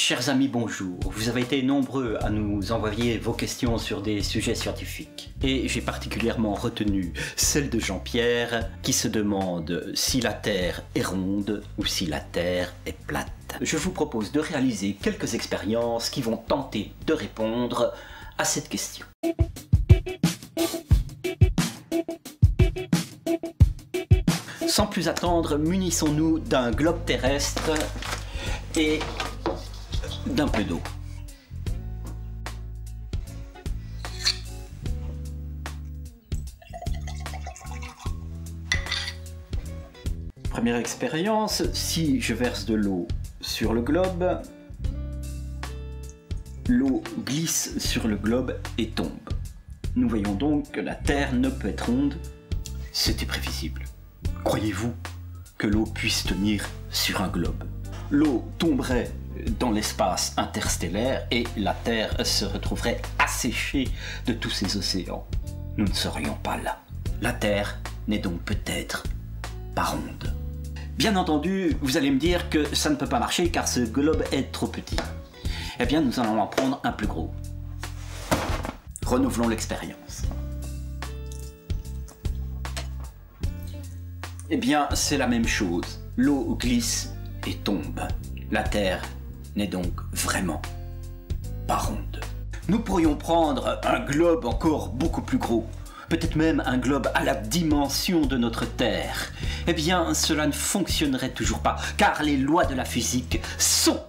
Chers amis, bonjour. Vous avez été nombreux à nous envoyer vos questions sur des sujets scientifiques. Et j'ai particulièrement retenu celle de Jean-Pierre qui se demande si la Terre est ronde ou si la Terre est plate. Je vous propose de réaliser quelques expériences qui vont tenter de répondre à cette question. Sans plus attendre, munissons-nous d'un globe terrestre et d'un peu d'eau. Première expérience, si je verse de l'eau sur le globe, l'eau glisse sur le globe et tombe. Nous voyons donc que la Terre ne peut être ronde. C'était prévisible. Croyez-vous que l'eau puisse tenir sur un globe? L'eau tomberait dans l'espace interstellaire et la Terre se retrouverait asséchée de tous ces océans. Nous ne serions pas là. La Terre n'est donc peut-être pas ronde. Bien entendu, vous allez me dire que ça ne peut pas marcher car ce globe est trop petit. Eh bien, nous allons en prendre un plus gros. Renouvelons l'expérience. Eh bien, c'est la même chose. L'eau glisse et tombe. La Terre n'est donc vraiment pas ronde. Nous pourrions prendre un globe encore beaucoup plus gros, peut-être même un globe à la dimension de notre Terre. Eh bien, cela ne fonctionnerait toujours pas, car les lois de la physique sont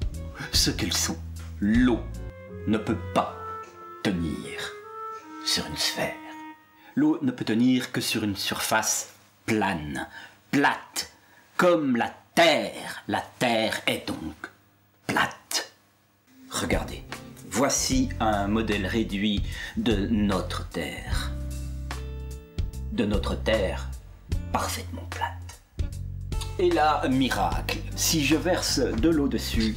ce qu'elles sont. L'eau ne peut pas tenir sur une sphère. L'eau ne peut tenir que sur une surface plane, plate, comme la Terre. La Terre est donc plate. Regardez, voici un modèle réduit de notre Terre. De notre Terre parfaitement plate. Et là, miracle, si je verse de l'eau dessus,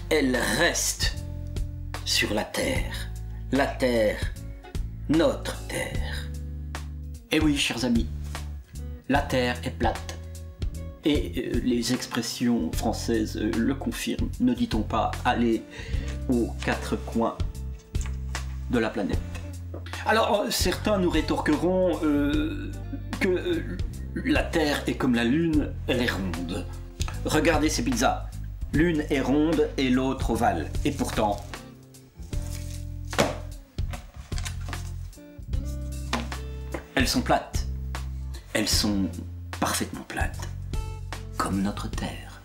elle reste sur la Terre. La Terre, notre Terre. Et oui, chers amis, la Terre est plate. Et les expressions françaises le confirment. Ne dit-on pas aller aux quatre coins de la planète? Alors, certains nous rétorqueront que la Terre est comme la Lune, elle est ronde. Regardez ces pizzas. L'une est ronde et l'autre ovale. Et pourtant, elles sont plates. Elles sont parfaitement plates, comme notre Terre.